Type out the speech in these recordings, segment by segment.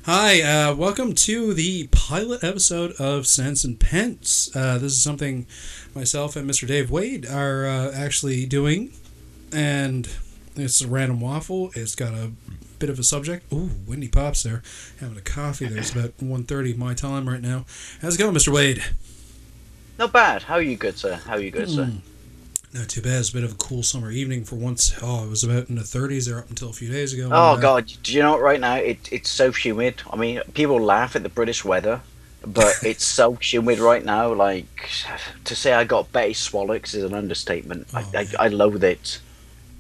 Hi, welcome to the pilot episode of Cents and Pence. This is something myself and Mr. Dave Wade are actually doing, and it's a random waffle. It's got a bit of a subject. Ooh, Windy Pops there, having a coffee there. It's about 1:30 my time right now. How's it going, Mr. Wade? Not bad. How are you good, sir? How are you good, sir? Not too bad. It's a bit of a cool summer evening for once. Oh, it was about in the 30s there up until a few days ago. Oh, God. Do you know what? Right now, it's so humid. I mean, people laugh at the British weather, but it's so humid right now. Like, to say I got Betty Swallocks is an understatement. Oh, I loathe it.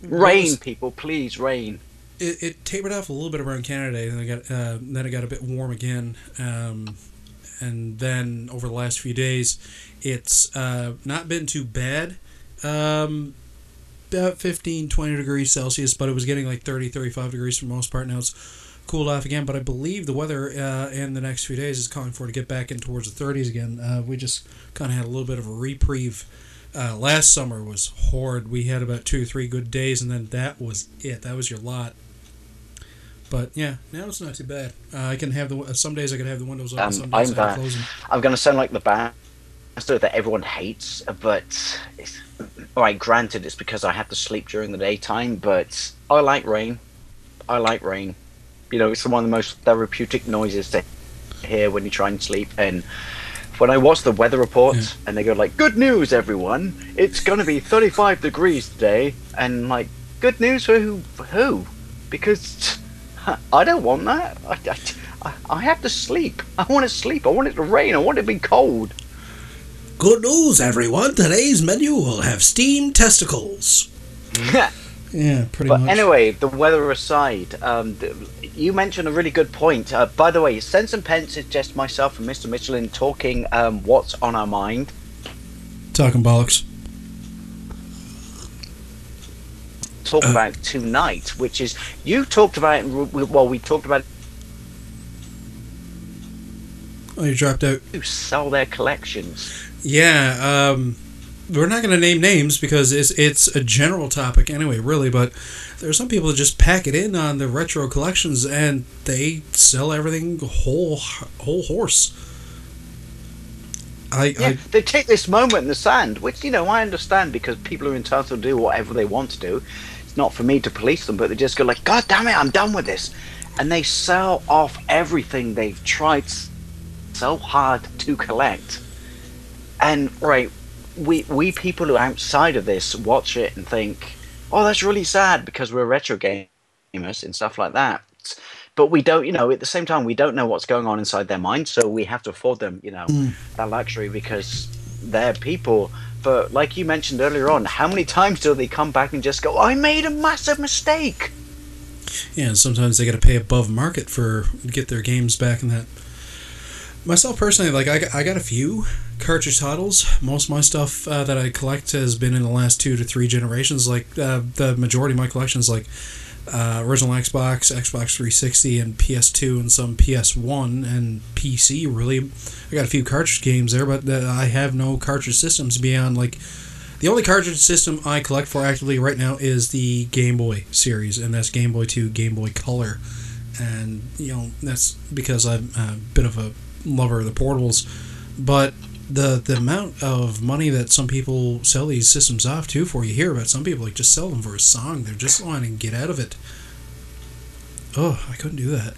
Rain, people. Please, rain. It tapered off a little bit around Canada, and then it got a bit warm again. And then over the last few days, it's not been too bad. About 15, 20 degrees Celsius, but it was getting like 30, 35 degrees for the most part. Now it's cooled off again, but I believe the weather in the next few days is calling for it to get back in towards the 30s again. We just kind of had a little bit of a reprieve. Last summer was horrid. We had about 2 or 3 good days, and then that was it. That was your lot. But yeah, now it's not too bad. I can have some days I can have the windows open. Some days I can close them. I'm going to sound like the bastard that everyone hates, but all right. Granted, it's because I have to sleep during the daytime, but I like rain. I like rain. You know, it's one of the most therapeutic noises to hear when you try and sleep. And when I watch the weather report and they go like, "Good news, everyone! It's going to be 35 degrees today," and like, good news for who? Because I don't want that. I have to sleep. I want to sleep. I want it to rain. I want it to be cold. Good news, everyone. Today's menu will have steamed testicles. Yeah, pretty much. But anyway, the weather aside, you mentioned a really good point. By the way, Sense and Pence is just myself and Mr. Michelin talking what's on our mind. Talking bollocks. Talk about tonight, which is you talked about. Well, we talked about. Oh, you dropped out. Who sell their collections? Yeah, we're not going to name names because it's a general topic anyway, really. But there are some people that just pack it in on the retro collections and they sell everything whole horse. They take this moment in the sand, which I understand because people are entitled to do whatever they want to do. It's not for me to police them, but they just go like, "God damn it, I'm done with this," and they sell off everything they've tried so hard to collect. And right, we people who are outside of this watch it and think, "Oh, that's really sad," because we're retro gamers and stuff like that. But we don't, at the same time, we don't know what's going on inside their mind, so we have to afford them, that luxury because they're people. But like you mentioned earlier on, how many times do they come back and just go, "I made a massive mistake"? Yeah, and sometimes they got to pay above market to get their games back in that. Myself personally, like I got a few cartridge titles. Most of my stuff that I collect has been in the last 2 to 3 generations. Like the majority of my collections, like original Xbox, Xbox 360, and PS2, and some PS1 and PC. Really, I got a few cartridge games there, but I have no cartridge systems beyond like the only cartridge system I collect for actively right now is the Game Boy series, and that's Game Boy 2, Game Boy Color, and that's because I'm a bit of a lover of the portables, but the amount of money that some people sell these systems off to for, you hear about some people like just sell them for a song. They're just wanting to get out of it. Oh, I couldn't do that.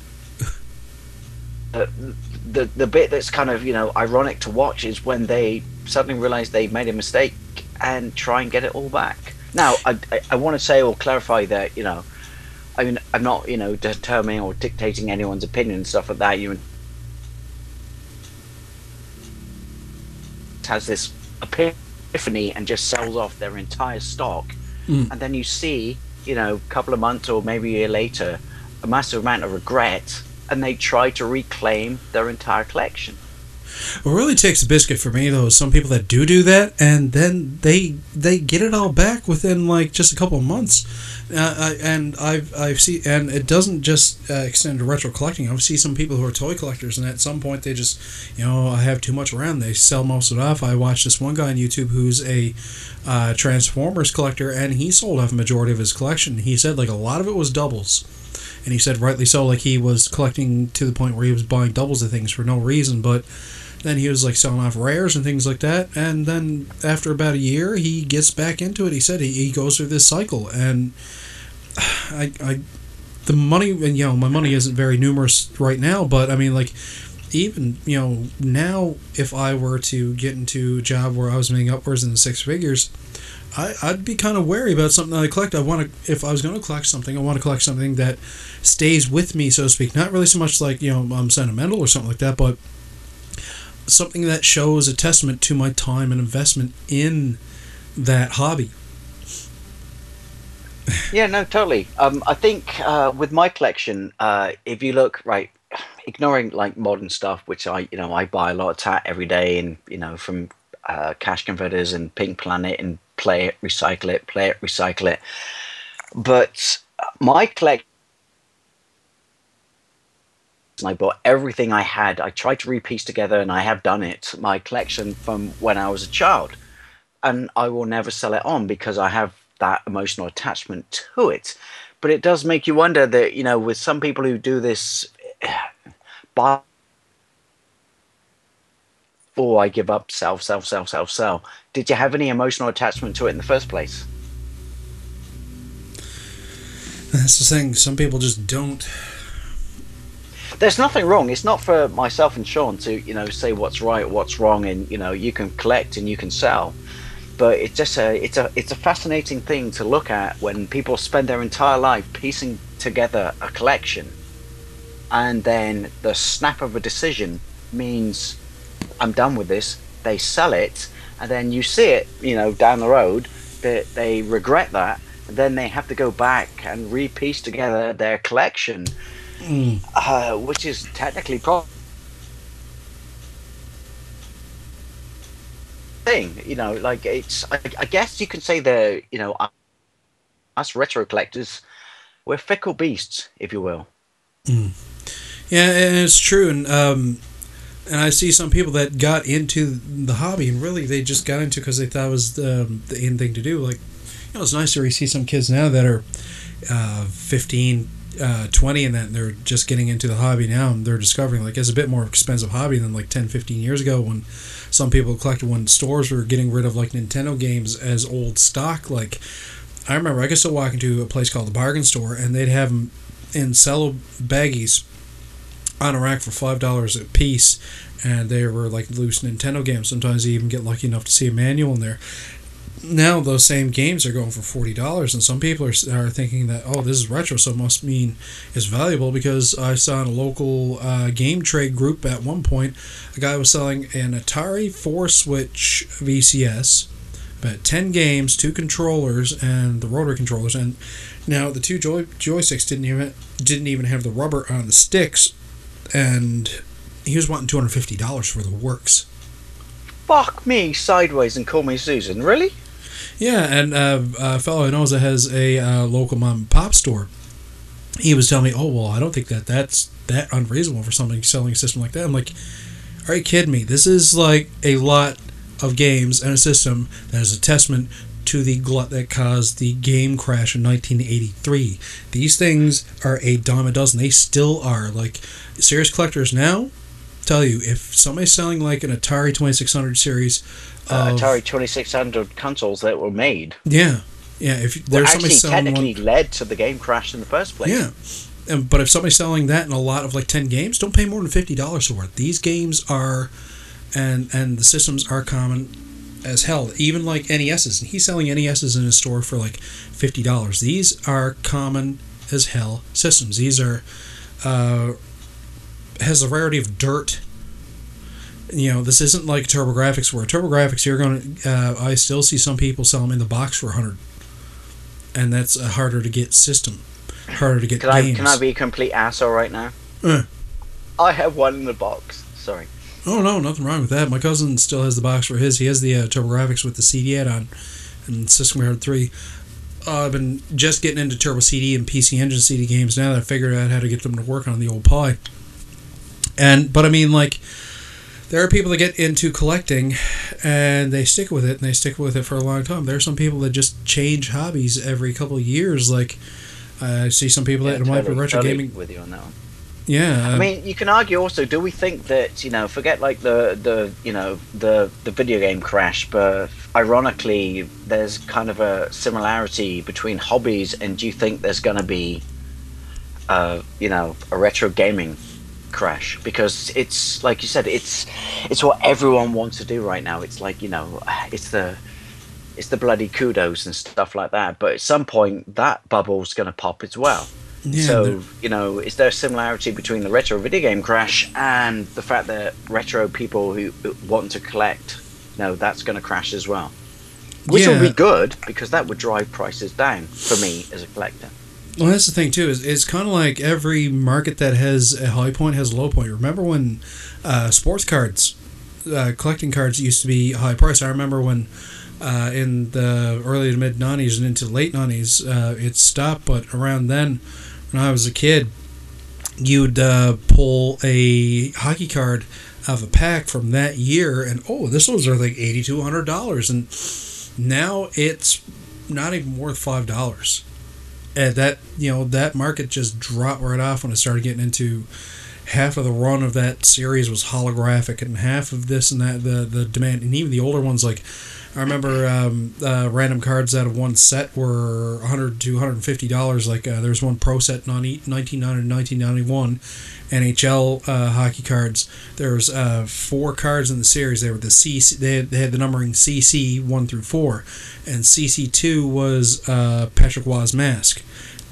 The bit that's kind of ironic to watch is when they suddenly realize they've made a mistake and try and get it all back. Now I want to say or clarify that I mean I'm not determining or dictating anyone's opinion and stuff like that. Has this epiphany and just sells off their entire stock, and then you see a couple of months or maybe a year later a massive amount of regret, and they try to reclaim their entire collection. What really takes a biscuit for me, though, is some people that do that, and then they get it all back within like just a couple of months. And I've seen, and it doesn't just extend to retro collecting. I've seen some people who are toy collectors, and at some point they just, I have too much around. They sell most of it off. I watched this one guy on YouTube who's a Transformers collector, and he sold off a majority of his collection. He said like a lot of it was doubles. And he said rightly so, like he was collecting to the point where he was buying doubles of things for no reason, but then he was like selling off rares and things like that, and then after about a year he gets back into it. He said he goes through this cycle, and the money, and my money isn't very numerous right now, but I mean, like, even now, if I were to get into a job where I was making upwards in the six figures, I'd be kind of wary about something that I collect. If I was going to collect something, I want to collect something that stays with me, so to speak. Not really so much like I'm sentimental or something like that, but something that shows a testament to my time and investment in that hobby. Yeah, no, totally. I think with my collection, if you look right, ignoring like modern stuff, which I buy a lot of tat every day, and from cash converters and Pink Planet, and play it, recycle it, play it, recycle it. But my collection, I bought everything I had. I tried to repiece together, and I have done it. My collection from when I was a child, and I will never sell it on because I have that emotional attachment to it. But it does make you wonder that with some people who do this, buy, I give up, sell. Did you have any emotional attachment to it in the first place? That's the thing. Some people just don't. There's nothing wrong. It's not for myself and Sean to say what's right, what's wrong, and you can collect and you can sell. But it's just it's a fascinating thing to look at when people spend their entire life piecing together a collection, and then the snap of a decision means I'm done with this. They sell it, and then you see it down the road that they regret that, and then they have to go back and repiece together their collection, which is technically thing, like it's. I guess you can say us retro collectors, we're fickle beasts, if you will. Yeah, and it's true, and I see some people that got into the hobby, and really they just got into it because they thought it was the in thing to do. Like, it's nice to see some kids now that are 15, 20, and that they're just getting into the hobby now, and they're discovering like it's a bit more expensive hobby than like 10, 15 years ago when some people collected when stores were getting rid of like Nintendo games as old stock. Like, I remember I could still walk into a place called the Bargain Store, and they'd have them in cello baggies on a rack for $5 a piece, and they were like loose Nintendo games. Sometimes you even get lucky enough to see a manual in there. Now those same games are going for $40, and some people are thinking that, oh, this is retro, so it must mean it's valuable, because I saw in a local game trade group at one point a guy was selling an Atari 4-switch VCS, about 10 games, 2 controllers, and the rotary controllers, and now the 2 joysticks didn't even have the rubber on the sticks, and he was wanting $250 for the works. Fuck me sideways and call me Susan, really? Yeah, and a fellow I know that has a local mom and pop store, he was telling me, oh, well, I don't think that's that unreasonable for somebody selling a system like that. I'm like, are you kidding me? This is like a lot of games and a system that is a testament to the glut that caused the game crash in 1983. These things are a dime a dozen. They still are. Like, serious collectors now tell you, if somebody's selling like an Atari 2600 series Atari 2600 consoles that were made, if there's somebody selling technically one, led to the game crash in the first place. But if somebody's selling that in a lot of like 10 games, don't pay more than $50 for it. These games are, and the systems are common as hell. Even like NESs, and he's selling NESs in his store for like $50. These are common as hell systems. These are has the rarity of dirt. This isn't like TurboGrafx, where TurboGrafx you're going to I still see some people sell them in the box for $100, and that's a harder to get system, harder to get games. Can I be a complete asshole right now? I have one in the box. Sorry. Oh no, nothing wrong with that. My cousin still has the box for his. He has the TurboGrafx with the CD add-on and System Hard 3. I've been just getting into Turbo CD and PC Engine CD games now that I figured out how to get them to work on the old Pi. But I mean, like, there are people that get into collecting and they stick with it, and they stick with it for a long time. There are some people that just change hobbies every couple of years. Like, I see some people that might be retro gaming with you on that one. Yeah, I mean, you can argue also. Do we think that forget like the video game crash, but ironically, there's kind of a similarity between hobbies, and do you think there's going to be, a retro gaming crash? Because it's like you said, it's what everyone wants to do right now. It's like it's the bloody kudos and stuff like that. But at some point, that bubble's going to pop as well. yeah. So, is there a similarity between the retro video game crash and the fact that retro people who want to collect, that's going to crash as well? Which would be good, because that would drive prices down for me as a collector. Well, that's the thing, too. It's kind of like every market that has a high point has a low point. Remember when sports cards, collecting cards used to be high price? I remember when in the early to mid-90s and into the late 90s, it stopped, but around then, when I was a kid, you'd pull a hockey card out of a pack from that year, and this was like $80 to $100, and now it's not even worth $5. And that market just dropped right off when it started getting into half of the run of that series was holographic, and half of this and that, the demand, and even the older ones, like I remember random cards out of one set were $100 to $150. Like there's one pro set 1990 1991 NHL hockey cards. There was 4 cards in the series. They were the CC. They had the numbering CC 1 through 4, and CC 2 was Patrick Roy's mask.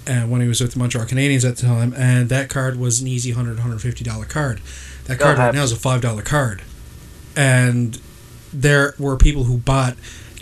And when he was with the Montreal Canadiens at the time, and that card was an easy $100 $150 card. That card right now is a $5 card, and there were people who bought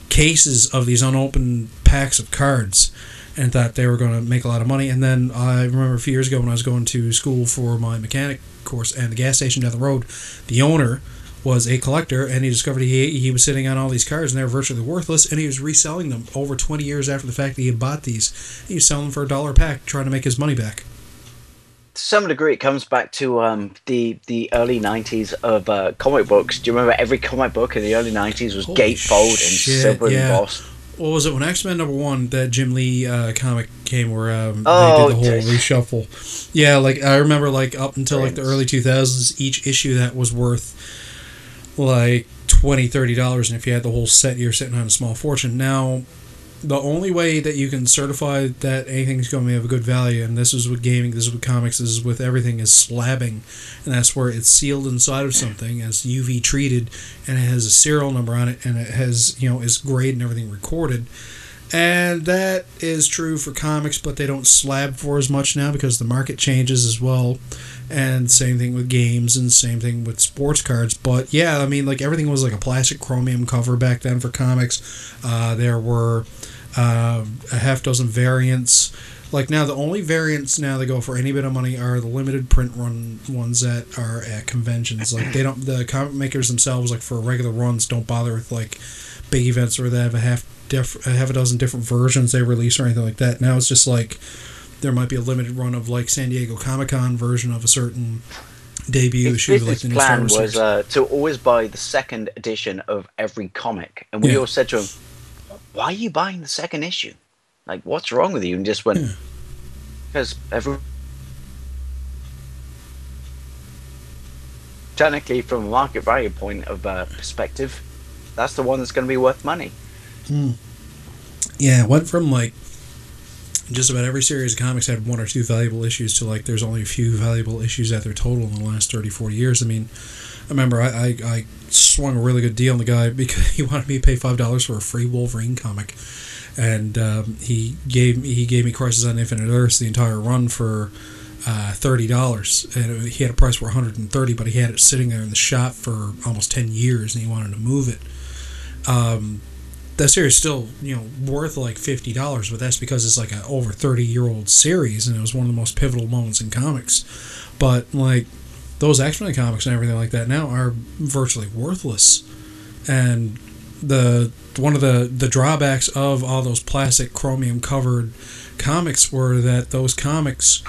cases of these unopened packs of cards and thought they were going to make a lot of money. And then I remember a few years ago when I was going to school for my mechanic course, and the gas station down the road, the owner was a collector, and he discovered he was sitting on all these cards, and they were virtually worthless, and he was reselling them over 20 years after the fact that he had bought these. He was selling them for $1 a pack, trying to make his money back. To some degree, it comes back to the early 90s of comic books. Do you remember every comic book in the early 90s was gatefold and silver embossed? What was it, when X-Men #1, that Jim Lee comic came where they did the whole reshuffle? Yeah, like I remember, like up until like the early 2000s, each issue that was worth like $20, $30, and if you had the whole set, you're sitting on a small fortune. Now, the only way that you can certify that anything's going to have a good value, and this is with gaming, this is with comics, this is with everything, is slabbing, and that's where it's sealed inside of something as UV treated, and it has a serial number on it, and it has, is grade and everything recorded. And that is true for comics, but they don't slab for as much now because the market changes as well. And same thing with games, and same thing with sports cards. But yeah, I mean, like everything was like a plastic chromium cover back then for comics. There were a half dozen variants. Like now, the only variants now that go for any bit of money are the limited print run ones that are at conventions. Like the comic makers themselves, like for regular runs, don't bother with like big events where they have a half a dozen different versions they release or anything like that. Now it's just like there might be a limited run of like San Diego Comic-Con version of a certain debut issue. Like the new Star Wars was to always buy the second edition of every comic, and we all said to him, "Why are you buying the second issue? Like, what's wrong with you?" And just went, because technically, from a market value point of perspective, that's the one that's going to be worth money. Yeah, it went from like just about every series of comics had 1 or 2 valuable issues to like there's only a few valuable issues at their total in the last 30, 40 years. I mean, I remember I swung a really good deal on the guy because he wanted me to pay $5 for a free Wolverine comic, and he gave me Crisis on Infinite Earths, the entire run, for $30, and he had a price for $130, but he had it sitting there in the shop for almost 10 years, and he wanted to move it. That series is still, worth like $50, but that's because it's like an over 30-year-old series, and it was one of the most pivotal moments in comics. But like those X-Men comics and everything like that now are virtually worthless. And one of the drawbacks of all those plastic chromium covered comics were that those comics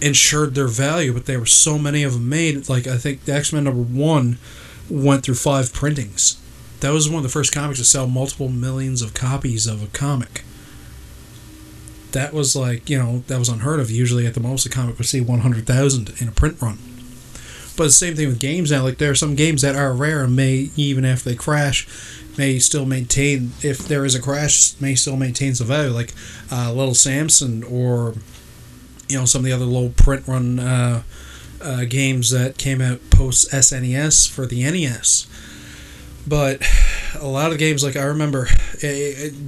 ensured their value, but there were so many of them made. Like I think the X-Men #1 went through 5 printings. That was one of the first comics to sell multiple millions of copies of a comic. that was like, that was unheard of. Usually at the most a comic would see 100,000 in a print run. But the same thing with games now. Like, there are some games that are rare and may, even after they crash, may still maintain, if there is a crash, may still maintain the value. Like Little Samson, or some of the other low print run games that came out post SNES for the NES. But a lot of games, like, I remember,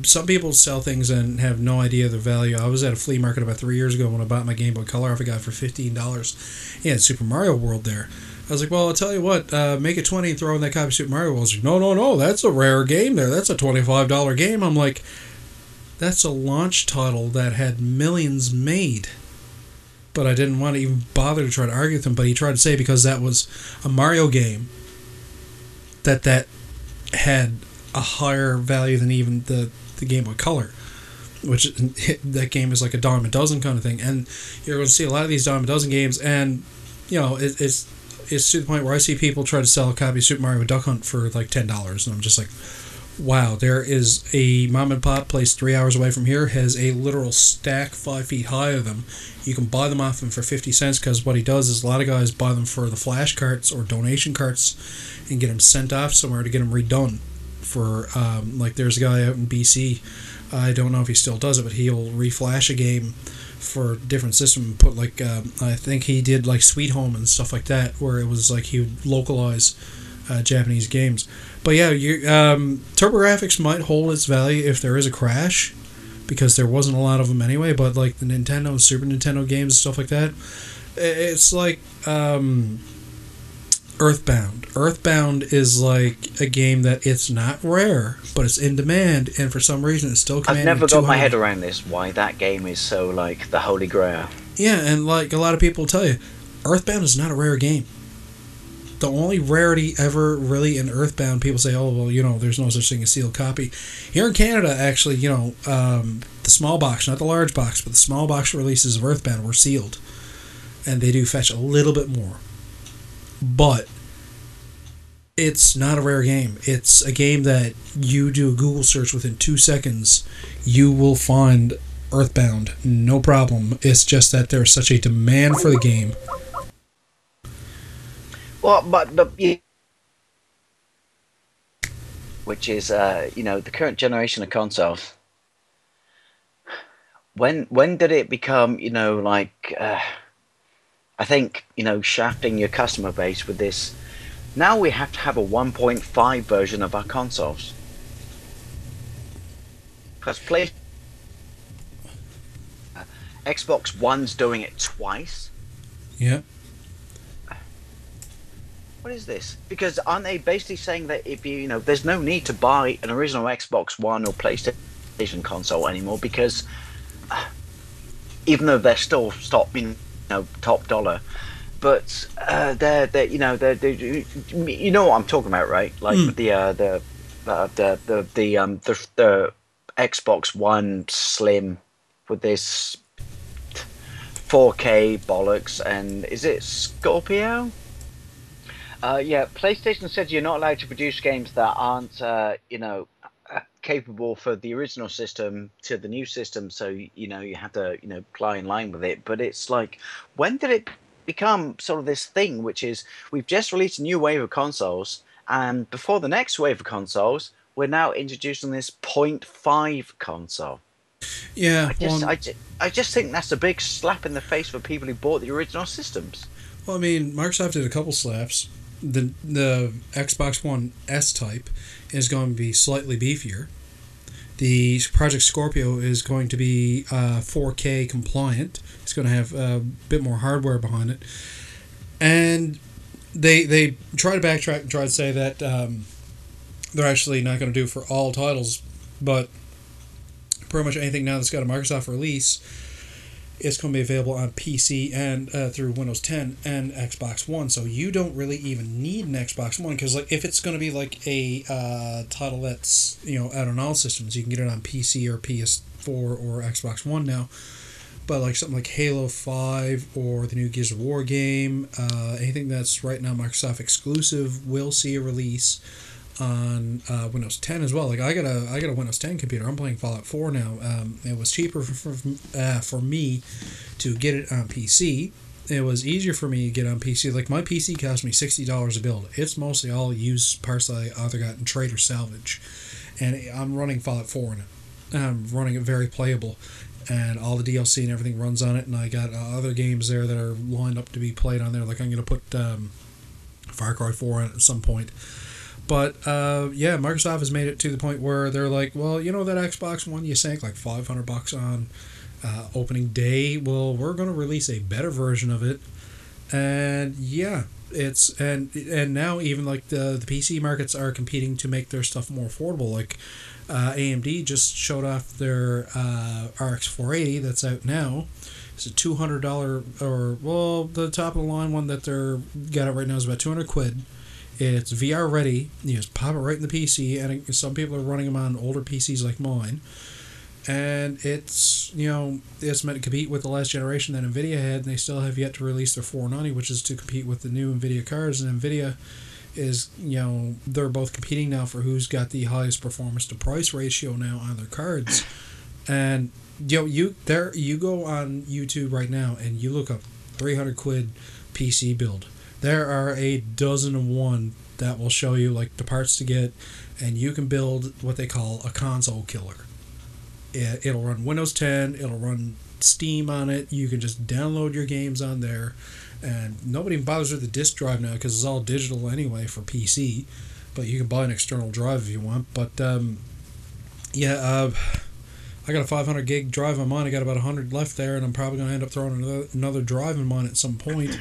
some people sell things and have no idea the value. I was at a flea market about 3 years ago when I bought my Game Boy Color off a guy for $15. He had Super Mario World there. I was like, well, I'll tell you what, make it 20 and throw in that copy of Super Mario World. He's like, no, that's a rare game there. That's a $25 game. I'm like, that's a launch title that had millions made. But I didn't want to even bother to try to argue with him. But he tried to say because that was a Mario game, that had a higher value than even the Game Boy Color, which that game is like a dime a dozen kind of thing. And you're going to see a lot of these dime a dozen games, and it's to the point where I see people try to sell a copy of Super Mario Duck Hunt for like $10, and I'm just like, wow. There is a mom and pop place 3 hours away from here, has a literal stack 5 feet high of them. You can buy them off him for 50 cents, because what he does is a lot of guys buy them for the flash carts or donation carts and get them sent off somewhere to get them redone. For like, there's a guy out in BC, I don't know if he still does it, but he'll reflash a game for a different system and put like I think he did like Sweet Home and stuff like that, where it was like he would localize Japanese games. But yeah, TurboGrafx might hold its value if there is a crash, because there wasn't a lot of them anyway. But like the Nintendo and Super Nintendo games and stuff like that, it's like Earthbound. Earthbound is like a game that it's not rare, but it's in demand, and for some reason it's still commanding. I've never got my head around this, why that game is so like the holy grail. Yeah, and like a lot of people tell you, Earthbound is not a rare game. The only rarity ever really in Earthbound, people say, oh, well, there's no such thing as sealed copy. Here in Canada, actually, the small box, not the large box, but the small box releases of Earthbound were sealed. And they do fetch a little bit more. But it's not a rare game. It's a game that you do a Google search within 2 seconds, you will find Earthbound, no problem. It's just that there's such a demand for the game. Well, but which is the current generation of consoles. When did it become I think, shafting your customer base with this? Now we have to have a 1.5 version of our consoles. Because Xbox One's doing it twice. Yeah. What is this? Because aren't they basically saying that if there's no need to buy an original Xbox One or PlayStation console anymore, because even though they're still top dollar, but they're what I'm talking about, right? Like the Xbox One Slim with this 4K bollocks, and is it Scorpio? Yeah, PlayStation said you're not allowed to produce games that aren't capable for the original system to the new system, so you have to apply in line with it. But it's like, when did it become sort of this thing, which is we've just released a new wave of consoles, and before the next wave of consoles we're now introducing this 0.5 console. Yeah, I just think that's a big slap in the face for people who bought the original systems. Well, I mean, Microsoft did a couple slaps. The Xbox One S-Type is going to be slightly beefier. The Project Scorpio is going to be 4K compliant. It's going to have a bit more hardware behind it. And they try to backtrack and try to say that they're actually not going to do it for all titles, but pretty much anything now that's got a Microsoft release, it's going to be available on PC and through Windows 10 and Xbox One. So you don't really even need an Xbox One, because like if it's going to be like a title that's out on all systems, you can get it on PC or PS4 or Xbox One now. But like something like Halo 5 or the new Gears of War game, anything that's right now Microsoft exclusive will see a release on Windows 10 as well. Like I got a Windows 10 computer. I'm playing Fallout 4 now. It was cheaper for me to get it on PC. It was easier for me to get on PC. Like my PC cost me $60 a build. It's mostly all used parts that I either got in trade or salvage, and I'm running Fallout 4 in it. And I'm running it very playable, and all the DLC and everything runs on it. And I got other games there that are lined up to be played on there. Like I'm gonna put Far Cry 4 on it at some point. But yeah, Microsoft has made it to the point where they're like, well, you know that Xbox One you sank like $500 on opening day? Well, we're going to release a better version of it. And yeah, it's and now even like the PC markets are competing to make their stuff more affordable. Like AMD just showed off their RX 480 that's out now. It's a $200 or well, the top of the line one that they're got it right now is about 200 quid. It's VR ready. You just pop it right in the PC, and some people are running them on older PCs like mine. And it's it's meant to compete with the last generation that Nvidia had, and they still have yet to release their 490, which is to compete with the new Nvidia cards. And Nvidia is they're both competing now for who's got the highest performance to price ratio now on their cards. And you go on YouTube right now and you look up 300 quid PC build. There are a dozen and one that will show you like the parts to get, and you can build what they call a console killer. It'll run Windows 10, it'll run Steam on it, you can just download your games on there, and nobody bothers with the disk drive now because it's all digital anyway for PC, but you can buy an external drive if you want. But I got a 500 gig drive on mine. I got about 100 left there, and I'm probably going to end up throwing another drive in mine at some point.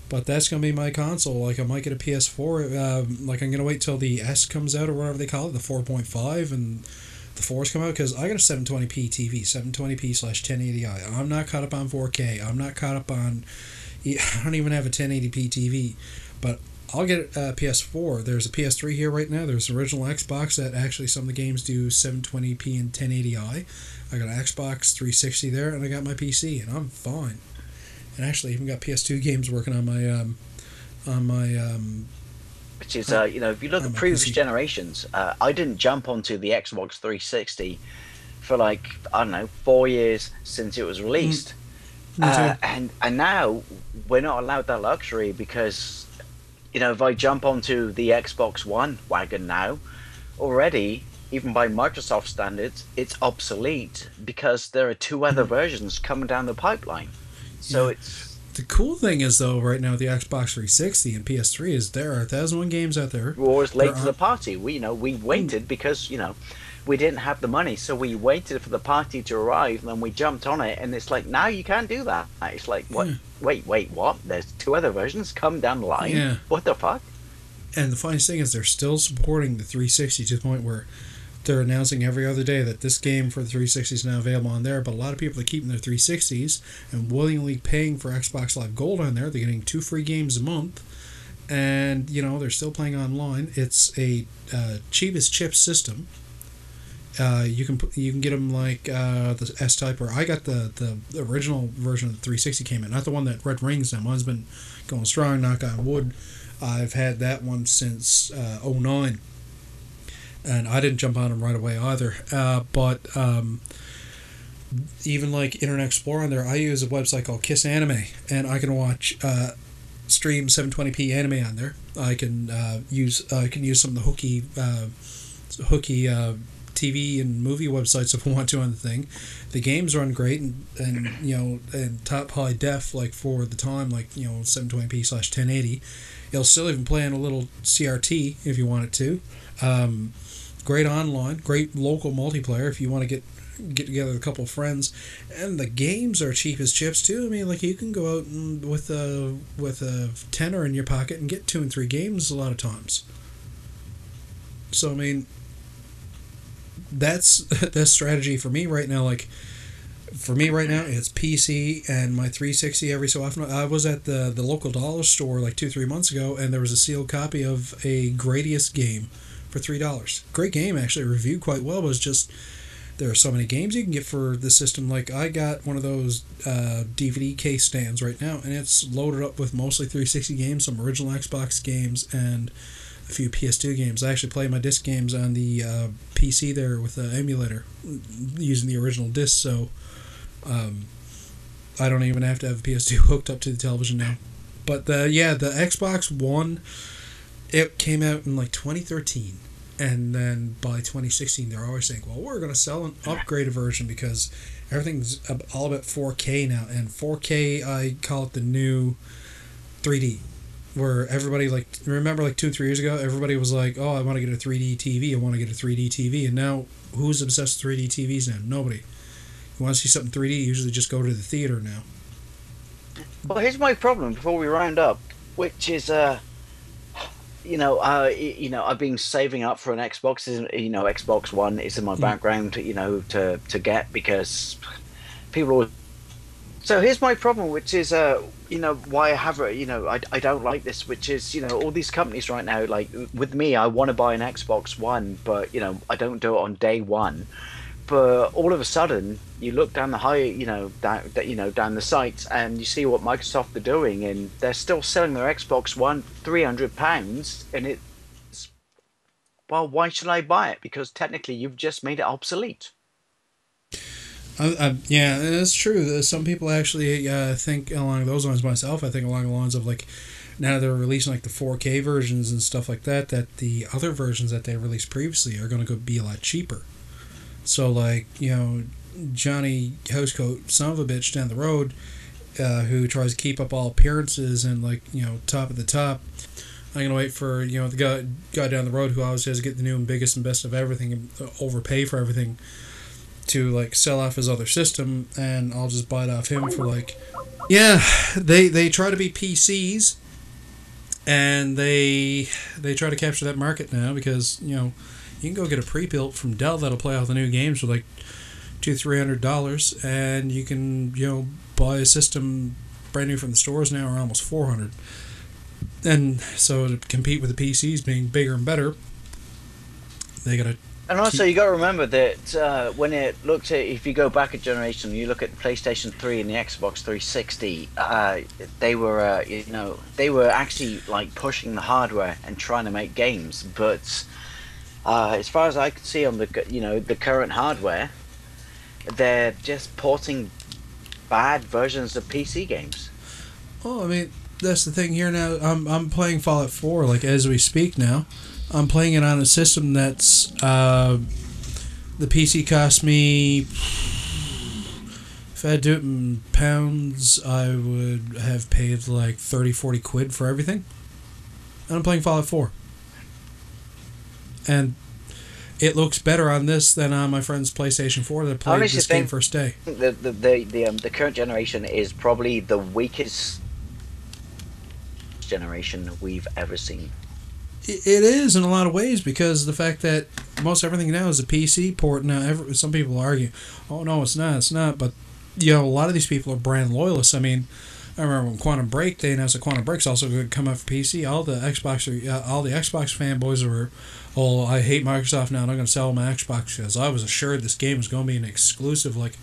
But that's going to be my console. Like, I might get a PS4. Like, I'm going to wait till the S comes out, or whatever they call it, the 4.5, and the 4s come out, because I got a 720p TV, 720p/1080i. I'm not caught up on 4K. I'm not caught up on... I don't even have a 1080p TV. But I'll get a PS4. There's a PS3 here right now. There's an original Xbox that actually some of the games do 720p and 1080i. I got an Xbox 360 there, and I got my PC, and I'm fine. And actually, even got PS2 games working on my which is if you look at previous generations, I didn't jump onto the Xbox 360 for like 4 years since it was released, and now we're not allowed that luxury because if I jump onto the Xbox One wagon now, already even by Microsoft standards, it's obsolete because there are 2 other versions coming down the pipeline. So it's the cool thing is though right now the Xbox 360 and PS3 is there are 1,001 games out there. We're always late to the party. We waited because we didn't have the money, so we waited for the party to arrive, and then we jumped on it. And it's like now you can't do that. It's like what? Yeah. Wait, what? There's 2 other versions come down the line. Yeah. What the fuck? And the funniest thing is they're still supporting the 360 to the point where they're announcing every other day that this game for the 360 is now available on there, but a lot of people are keeping their 360s and willingly paying for Xbox Live Gold on there. They're getting 2 free games a month, and they're still playing online. It's a cheapest chip system. You can get them like the S-Type, or I got the original version of the 360 came in, not the one that Red Rings now. Mine's been going strong, knock on wood. I've had that one since 2009. And I didn't jump on them right away either. But even like Internet Explorer on there, I use a website called Kiss Anime, and I can watch stream 720p anime on there. I can use some of the hooky TV and movie websites if I want to on the thing. The games run great, and top high def like for the time, like 720p/1080. It'll still even play on a little CRT if you want it to. Great online, great local multiplayer if you want to get together with a couple of friends, and the games are cheap as chips too. I mean, like you can go out and with a tenner in your pocket and get 2 and 3 games a lot of times. So I mean, that's strategy for me right now. Like for me right now, it's PC and my 360 every so often. I was at the local dollar store like 2-3 months ago, and there was a sealed copy of a Gradius game for $3. Great game, actually, reviewed quite well. But it's just there are so many games you can get for the system. Like I got one of those DVD case stands right now, and it's loaded up with mostly 360 games, some original Xbox games, and a few PS2 games. I actually play my disc games on the PC there with the emulator using the original disc, so I don't even have to have a PS2 hooked up to the television now. But the Xbox One, it came out in like 2013, and then by 2016 they're always saying, well, we're going to sell an upgraded version because everything's all about 4K now, and 4K, I call it the new 3D, where everybody, like, remember like 2-3 years ago, everybody was like, oh, I want to get a 3D TV, I want to get a 3D TV, and now who's obsessed with 3D TVs now? Nobody. You want to see something 3D, you usually just go to the theater now. Well, here's my problem before we round up, which is, I've been saving up for an Xbox. Xbox One is in my background, to get, because people always. So here's my problem, which is, why I have I don't like this, which is, all these companies right now, like with me, I want to buy an Xbox One, but I don't do it on day one. But all of a sudden, you look down the down the sites, and you see what Microsoft are doing, and they're still selling their Xbox One £300, and it's, well, why should I buy it? Because technically, you've just made it obsolete. Yeah, it's true. Some people actually think along those lines. Myself, I think along the lines of, like, now they're releasing like the 4K versions and stuff like that, that the other versions that they released previously are going to be a lot cheaper. So, like, Johnny Housecoat, son of a bitch down the road, who tries to keep up all appearances and, like, top of the top. I'm going to wait for, the guy down the road who always has to get the new and biggest and best of everything and overpay for everything to, like, sell off his other system, and I'll just buy it off him for, like... Yeah, they try to be PCs, and they try to capture that market now because, you can go get a pre-built from Dell that'll play all the new games for like $200-300, and you can buy a system brand new from the stores now are almost $400. And so to compete with the PCs being bigger and better, they gotta. And also, you got to remember that when it looked at, if you go back a generation, you look at the PlayStation 3 and the Xbox 360, they were actually like pushing the hardware and trying to make games, but. As far as I can see on the current hardware, they're just porting bad versions of PC games. Oh, I mean, that's the thing here now. I'm playing Fallout 4 like as we speak now. I'm playing it on a system that's the PC cost me, if I had to do it in pounds, I would have paid like 30-40 quid for everything. And I'm playing Fallout 4. And it looks better on this than on my friend's PlayStation 4 that played this game first day. The current generation is probably the weakest generation we've ever seen. It is in a lot of ways, because the fact that most everything now is a PC port. Now, some people argue, oh no, it's not. But a lot of these people are brand loyalists. I mean, I remember when Quantum Break, they announced that Quantum Break's also going to come out for PC. All the Xbox fanboys were, oh, I hate Microsoft now, and I'm going to sell my Xbox because I was assured this game was going to be an exclusive. Like,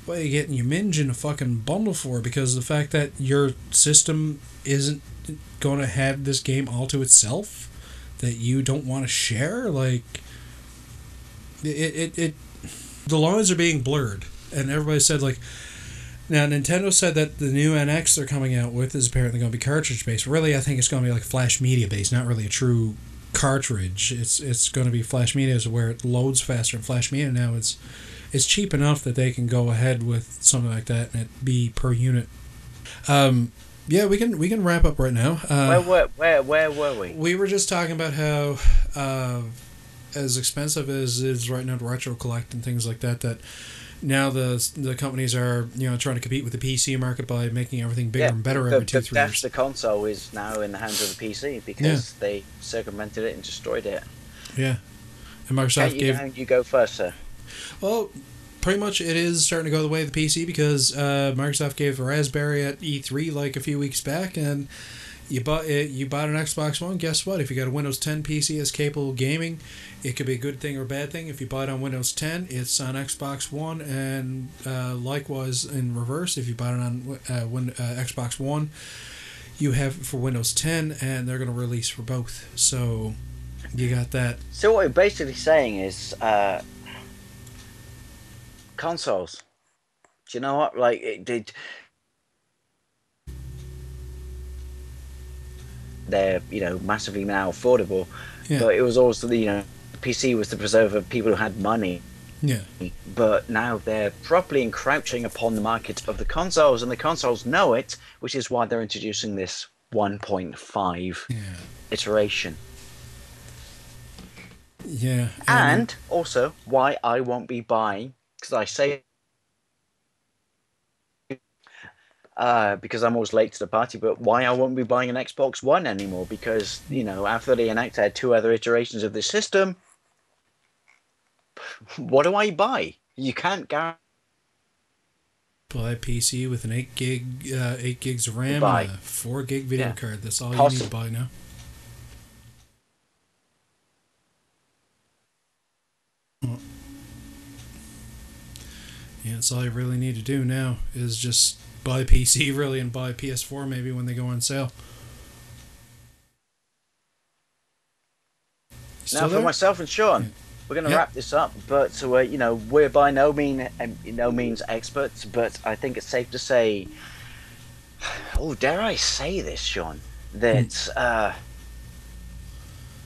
what are you getting your minge in a fucking bundle for? Because the fact that your system isn't going to have this game all to itself that you don't want to share, like, the lines are being blurred, and everybody said, like, now, Nintendo said that the new NX they're coming out with is apparently going to be cartridge-based. Really, I think it's going to be like flash media-based, not really a true cartridge. It's going to be flash media, so where it loads faster. And flash media now, it's cheap enough that they can go ahead with something like that and it be per unit. Yeah, we can wrap up right now. Where were we? We were just talking about how as expensive as it is right now to retro collect and things like that, that now the companies are trying to compete with the PC market by making everything bigger and better every 2-3 years. The console is now in the hands of the PC because they circumvented it and destroyed it. Yeah, and Microsoft you go first, sir. Well, pretty much it is starting to go the way of the PC because Microsoft gave the Raspberry at E3 like a few weeks back, and you bought an Xbox One. Guess what? If you got a Windows 10 PC that's capable of gaming, it could be a good thing or a bad thing. If you buy it on Windows 10, it's on Xbox One, and likewise in reverse, if you buy it on Xbox One, you have it for Windows 10, and they're going to release for both. So you got that. So what we're basically saying is, consoles. Do you know what? Like it did. They're massively now affordable, Yeah. but it was also the PC was the preserver of people who had money. Yeah. But now they're properly encroaching upon the market of the consoles, and the consoles know it, which is why they're introducing this 1.5 iteration. Yeah. And also why I won't be buying, because I say because I'm always late to the party, but why I won't be buying an Xbox One anymore, because after they announced I had 2 other iterations of the system, what do I buy? You can't guarantee. Buy a PC with an 8 gigs of RAM and a 4 gig video card. That's all you need to buy now. Yeah, that's all you really need to do now is just buy a PC really and buy a PS4 maybe when they go on sale. Now for myself and Sean, we're going to wrap this up, but we're by no means experts, but I think it's safe to say, dare I say this, Sean, that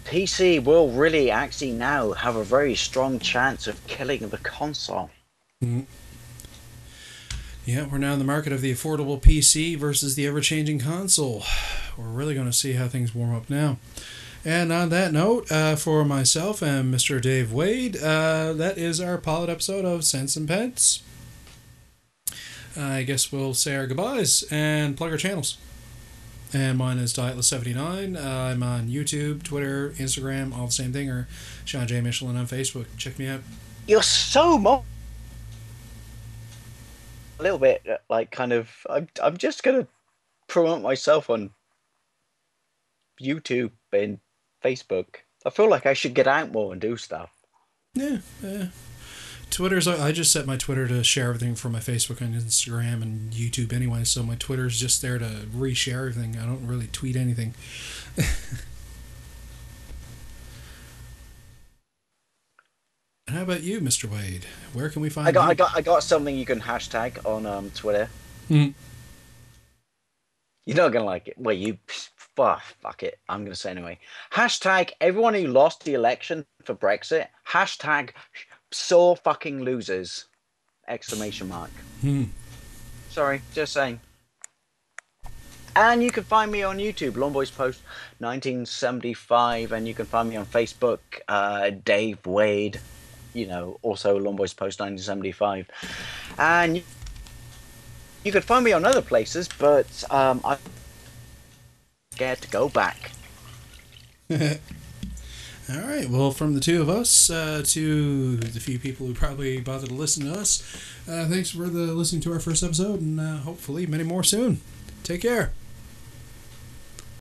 PC will really actually now have a very strong chance of killing the console. Mm-hmm. Yeah, we're now in the market of the affordable PC versus the ever-changing console. We're really going to see how things warm up now. And on that note, for myself and Mr. Dave Wade, that is our pilot episode of Sense and Pence. I guess we'll say our goodbyes and plug our channels. And mine is Dietless79. I'm on YouTube, Twitter, Instagram, all the same thing, or Sean J. Michelin on Facebook. Check me out. You're so a little bit I'm just going to promote myself on YouTube and Facebook. I feel like I should get out more and do stuff. Yeah. Twitter's, I just set my Twitter to share everything from my Facebook and Instagram and YouTube anyway, so my Twitter's just there to reshare everything. I don't really tweet anything. How about you, Mr. Wade? Where can we find you? I got something you can hashtag on Twitter. Mm. You're not gonna like it. Well, fuck it. I'm gonna say anyway. Hashtag everyone who lost the election for Brexit. Hashtag sore fucking losers! Exclamation mark. Sorry, just saying. And you can find me on YouTube, Longboys Post 1975, and you can find me on Facebook, Dave Wade. Also Longboys Post 1975, and you could find me on other places, but I'm scared to go back. All right. Well, from the two of us to the few people who probably bothered to listen to us, thanks for listening to our first episode, and hopefully many more soon. Take care.